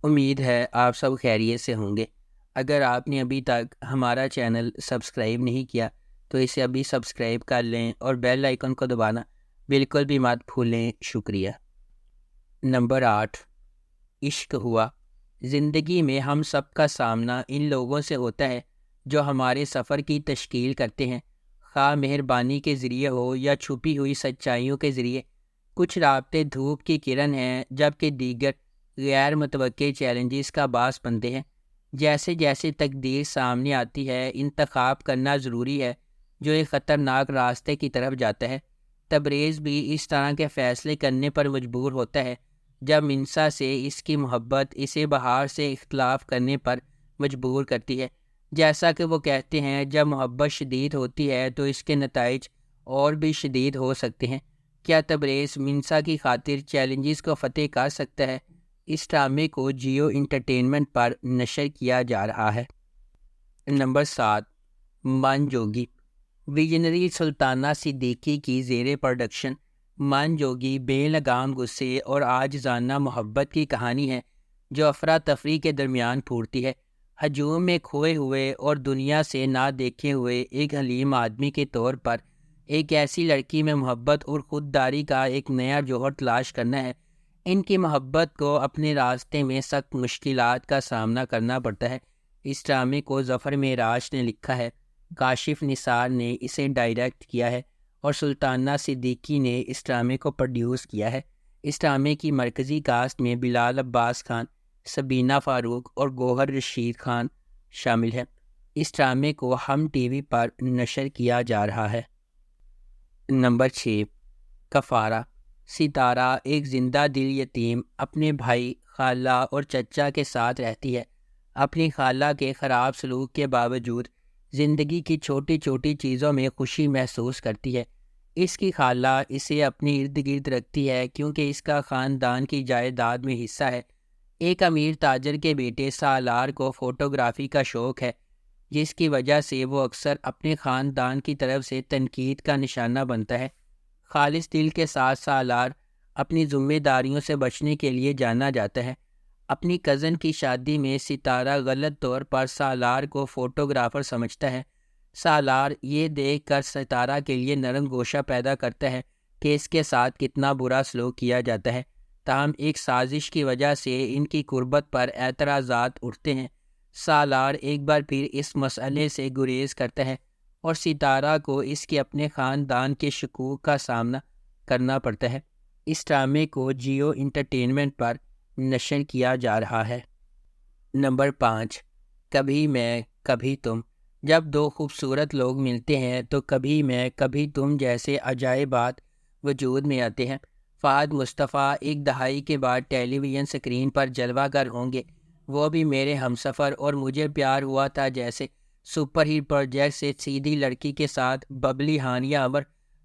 امید ہے آپ سب خیریت سے ہوں گے۔ اگر آپ نے ابھی تک ہمارا چینل سبسکرائب نہیں کیا تو اسے ابھی سبسکرائب کر لیں اور بیل آئیکن کو دبانا بالکل بھی مت بھولیں۔ شکریہ۔ نمبر 8، عشق ہوا۔ زندگی میں ہم سب کا سامنا ان لوگوں سے ہوتا ہے جو ہمارے سفر کی تشکیل کرتے ہیں، خواہ مہربانی کے ذریعے ہو یا چھپی ہوئی سچائیوں کے ذریعے۔ کچھ رابطے دھوپ کی کرن ہیں، جبکہ دیگر غیر متوقع چیلنجز کا باعث بنتے ہیں۔ جیسے جیسے تقدیر سامنے آتی ہے، انتخاب کرنا ضروری ہے جو ایک خطرناک راستے کی طرف جاتا ہے۔ تبریز بھی اس طرح کے فیصلے کرنے پر مجبور ہوتا ہے جب منسا سے اس کی محبت اسے بہار سے اختلاف کرنے پر مجبور کرتی ہے۔ جیسا کہ وہ کہتے ہیں، جب محبت شدید ہوتی ہے تو اس کے نتائج اور بھی شدید ہو سکتے ہیں۔ کیا تبریز منسا کی خاطر چیلنجز کو فتح کر سکتا ہے؟ اس ڈرامے کو جیو انٹرٹینمنٹ پر نشر کیا جا رہا ہے۔ نمبر 7، من جوگی۔ ویژنری سلطانہ صدیقی کی زیر پروڈکشن من جوگی بے لگام غصے اور عاجزانہ محبت کی کہانی ہے جو افراتفری کے درمیان پھوٹتی ہے۔ ہجوم میں کھوئے ہوئے اور دنیا سے نہ دیکھے ہوئے ایک حلیم آدمی کے طور پر ایک ایسی لڑکی میں محبت اور خودداری کا ایک نیا جوہر تلاش کرنا ہے۔ ان کی محبت کو اپنے راستے میں سخت مشکلات کا سامنا کرنا پڑتا ہے۔ اس ڈرامے کو ظفر معراج نے لکھا ہے، کاشف نثار نے اسے ڈائریکٹ کیا ہے اور سلطانہ صدیقی نے اس ڈرامے کو پروڈیوس کیا ہے۔ اس ڈرامے کی مرکزی کاسٹ میں بلال عباس خان، سبینہ فاروق اور گوہر رشید خان شامل ہیں۔ اس ڈرامے کو ہم ٹی وی پر نشر کیا جا رہا ہے۔ نمبر 6، کفارہ۔ ستارہ ایک زندہ دل یتیم اپنے بھائی، خالہ اور چچا کے ساتھ رہتی ہے۔ اپنی خالہ کے خراب سلوک کے باوجود زندگی کی چھوٹی چھوٹی چیزوں میں خوشی محسوس کرتی ہے۔ اس کی خالہ اسے اپنے ارد گرد رکھتی ہے کیونکہ اس کا خاندان کی جائیداد میں حصہ ہے۔ ایک امیر تاجر کے بیٹے سالار کو فوٹوگرافی کا شوق ہے، جس کی وجہ سے وہ اکثر اپنے خاندان کی طرف سے تنقید کا نشانہ بنتا ہے۔ خالص دل کے ساتھ سالار اپنی ذمہ داریوں سے بچنے کے لیے جانا جاتا ہے۔ اپنی کزن کی شادی میں ستارہ غلط طور پر سالار کو فوٹوگرافر سمجھتا ہے۔ سالار یہ دیکھ کر ستارہ کے لیے نرم گوشہ پیدا کرتا ہے کہ اس کے ساتھ کتنا برا سلوک کیا جاتا ہے، تاہم ایک سازش کی وجہ سے ان کی قربت پر اعتراضات اٹھتے ہیں۔ سالار ایک بار پھر اس مسئلے سے گریز کرتا ہے اور ستارہ کو اس کے اپنے خاندان کے شکوک کا سامنا کرنا پڑتا ہے۔ اس ڈرامے کو جیو انٹرٹینمنٹ پر نشر کیا جا رہا ہے۔ نمبر 5، کبھی میں کبھی تم۔ جب دو خوبصورت لوگ ملتے ہیں تو کبھی میں کبھی تم جیسے عجائبات وجود میں آتے ہیں۔ فہد مصطفیٰ ایک دہائی کے بعد ٹیلی ویژن سکرین پر جلوہ گر ہوں گے، وہ بھی میرے ہمسفر اور مجھے پیار ہوا تھا جیسے سپر ہٹ پروجیکٹ سے سیدھی لڑکی کے ساتھ ببلی ہانیہ عمر۔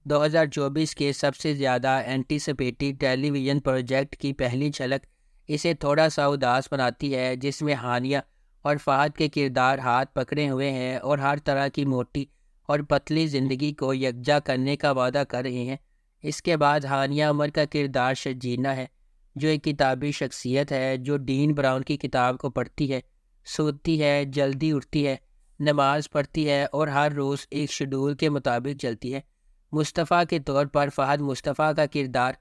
2024 کے سب سے زیادہ اینٹیسپیٹڈ ٹیلی ویژن پروجیکٹ کی پہلی جھلک اسے تھوڑا سا اداس بناتی ہے، جس میں ہانیہ اور فہد کے کردار ہاتھ پکڑے ہوئے ہیں اور ہر طرح کی موٹی اور پتلی زندگی کو یکجا کرنے کا وعدہ کر رہے ہیں۔ اس کے بعد ہانیہ عمر کا کردار شرجینا ہے، جو ایک کتابی شخصیت ہے جو ڈین براؤن کی کتاب کو پڑھتی ہے، سوتی ہے، جلدی اٹھتی ہے، نماز پڑھتی ہے اور ہر روز ایک شیڈول کے مطابق چلتی ہے۔ مصطفیٰ کے طور پر فہد مصطفیٰ کا کردار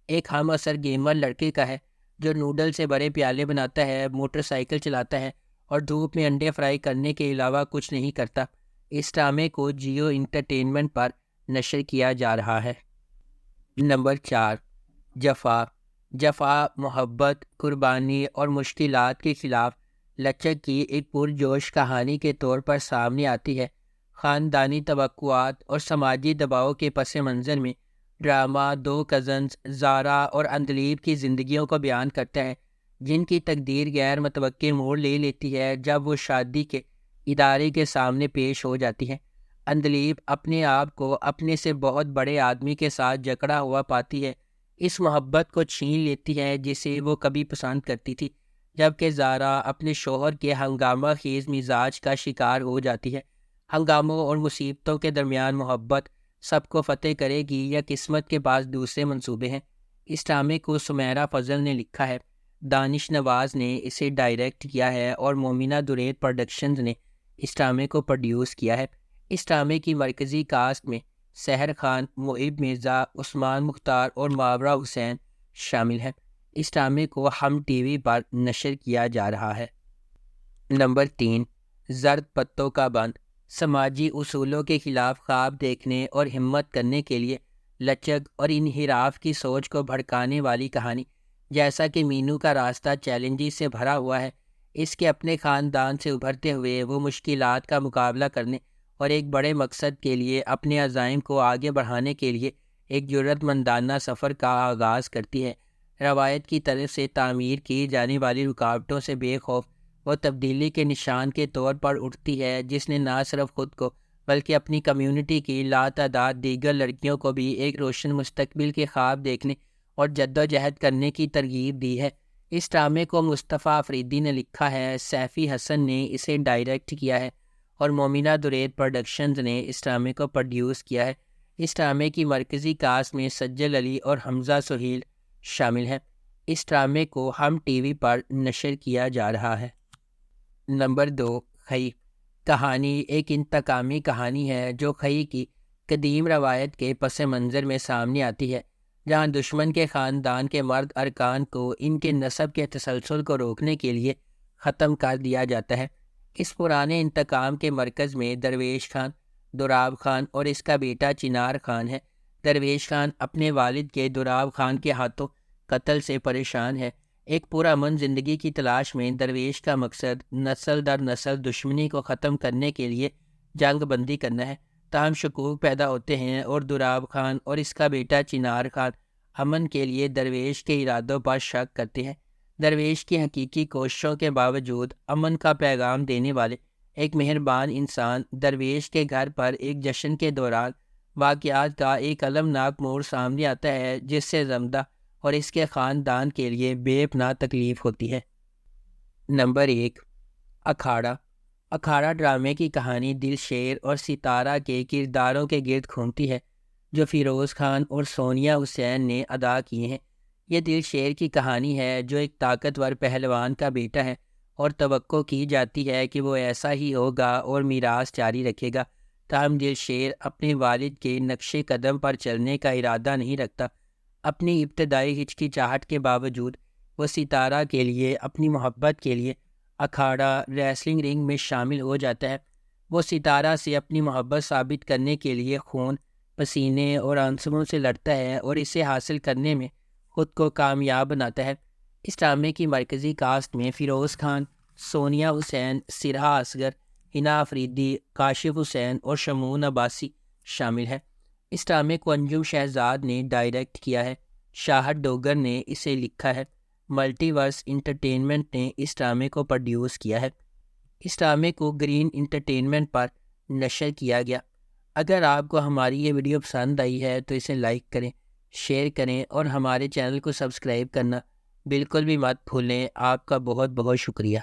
ایک ہم عصر گیمر لڑکے کا ہے جو نوڈل سے بڑے پیالے بناتا ہے، موٹر سائیکل چلاتا ہے اور دھوپ میں انڈے فرائی کرنے کے علاوہ کچھ نہیں کرتا۔ اس ڈرامے کو جیو انٹرٹینمنٹ پر نشر کیا جا رہا ہے۔ نمبر 4، جفا۔ جفا محبت، قربانی اور مشکلات کے خلاف لچک کی ایک پرجوش کہانی کے طور پر سامنے آتی ہے۔ خاندانی توقعات اور سماجی دباؤ کے پس منظر میں ڈرامہ دو کزنز زارا اور اندلیب کی زندگیوں کو بیان کرتا ہے، جن کی تقدیر غیر متوقع موڑ لے لیتی ہے جب وہ شادی کے ادارے کے سامنے پیش ہو جاتی ہے۔ اندلیب اپنے آپ کو اپنے سے بہت بڑے آدمی کے ساتھ جکڑا ہوا پاتی ہے، اس محبت کو چھین لیتی ہے جسے وہ کبھی پسند کرتی تھی، جبکہ زارا اپنے شوہر کے ہنگامہ خیز مزاج کا شکار ہو جاتی ہے۔ ہنگاموں اور مصیبتوں کے درمیان محبت سب کو فتح کرے گی یا قسمت کے پاس دوسرے منصوبے ہیں؟ اس ڈرامے کو سمیرہ فضل نے لکھا ہے۔ دانش نواز نے اسے ڈائریکٹ کیا ہے اور مومنہ درید پروڈکشنز نے اس ڈرامے کو پروڈیوس کیا ہے۔ اس ڈرامے کی مرکزی کاسٹ میں سحر خان، محب مرزا، عثمان مختار اور ماورا حسین شامل ہیں۔ اس ڈرامے کو ہم ٹی وی پر نشر کیا جا رہا ہے۔ نمبر 3، زرد پتوں کا بند۔ سماجی اصولوں کے خلاف خواب دیکھنے اور ہمت کرنے کے لیے لچک اور انحراف کی سوچ کو بھڑکانے والی کہانی۔ جیسا کہ مینو کا راستہ چیلنجز سے بھرا ہوا ہے، اس کے اپنے خاندان سے ابھرتے ہوئے وہ مشکلات کا مقابلہ کرنے اور ایک بڑے مقصد کے لیے اپنے عزائم کو آگے بڑھانے کے لیے ایک جرأت مندانہ سفر کا آغاز کرتی ہے۔ روایت کی طرف سے تعمیر کی جانے والی رکاوٹوں سے بے خوف وہ تبدیلی کے نشان کے طور پر اٹھتی ہے، جس نے نہ صرف خود کو بلکہ اپنی کمیونٹی کی لاتعداد دیگر لڑکیوں کو بھی ایک روشن مستقبل کے خواب دیکھنے اور جدوجہد کرنے کی ترغیب دی ہے۔ اس ڈرامے کو مصطفیٰ افریدی نے لکھا ہے، سیفی حسن نے اسے ڈائریکٹ کیا ہے اور مومنہ درید پروڈکشنز نے اس ڈرامے کو پروڈیوس کیا ہے۔ اس ڈرامے کی مرکزی کاسٹ میں سجل علی اور حمزہ سہیل شامل ہیں۔ اس ڈرامے کو ہم ٹی وی پر نشر کیا جا رہا ہے۔ نمبر 2، خئی۔ کہانی ایک انتقامی کہانی ہے جو خئی کی قدیم روایت کے پس منظر میں سامنے آتی ہے، جہاں دشمن کے خاندان کے مرد ارکان کو ان کے نسب کے تسلسل کو روکنے کے لیے ختم کر دیا جاتا ہے۔ اس پرانے انتقام کے مرکز میں درویش خان، دوراب خان اور اس کا بیٹا چنار خان ہے۔ درویش خان اپنے والد کے دوراب خان کے ہاتھوں قتل سے پریشان ہے۔ ایک پرامن زندگی کی تلاش میں درویش کا مقصد نسل در نسل دشمنی کو ختم کرنے کے لیے جنگ بندی کرنا ہے۔ تاہم شکوک پیدا ہوتے ہیں اور دوراب خان اور اس کا بیٹا چنار خان امن کے لیے درویش کے ارادوں پر شک کرتے ہیں۔ درویش کی حقیقی کوششوں کے باوجود امن کا پیغام دینے والے ایک مہربان انسان درویش کے گھر پر ایک جشن کے دوران واقعات کا ایک المناک موڑ سامنے آتا ہے، جس سے زمدہ اور اس کے خاندان کے لیے بے پناہ تکلیف ہوتی ہے۔ نمبر 1، اکھاڑا۔ اکھاڑا ڈرامے کی کہانی دل شیر اور ستارہ کے کرداروں کے گرد گھومتی ہے جو فیروز خان اور سونیا حسین نے ادا کیے ہیں۔ یہ دل شیر کی کہانی ہے جو ایک طاقتور پہلوان کا بیٹا ہے اور توقع کی جاتی ہے کہ وہ ایسا ہی ہوگا اور میراث جاری رکھے گا۔ تاہم دل شیر اپنے والد کے نقش قدم پر چلنے کا ارادہ نہیں رکھتا۔ اپنی ابتدائی ہچکچاہٹ کے باوجود وہ ستارہ کے لیے اپنی محبت کے لیے اکھاڑا ریسلنگ رنگ میں شامل ہو جاتا ہے۔ وہ ستارہ سے اپنی محبت ثابت کرنے کے لیے خون، پسینے اور آنسوؤں سے لڑتا ہے اور اسے حاصل کرنے میں خود کو کامیاب بناتا ہے۔ اس ڈرامے کی مرکزی کاسٹ میں فیروز خان، سونیا حسین، سرہا اصغر، ہنا افریدی، کاشف حسین اور شمعون عباسی شامل ہیں۔ اس ڈرامے کو انجم شہزاد نے ڈائریکٹ کیا ہے۔ شاہد ڈوگر نے اسے لکھا ہے۔ ملٹی ورس انٹرٹینمنٹ نے اس ڈرامے کو پروڈیوس کیا ہے۔ اس ڈرامے کو گرین انٹرٹینمنٹ پر نشر کیا گیا۔ اگر آپ کو ہماری یہ ویڈیو پسند آئی ہے تو اسے لائک کریں، شیئر کریں اور ہمارے چینل کو سبسکرائب کرنا بالکل بھی مت بھولیں۔ آپ کا بہت بہت شکریہ۔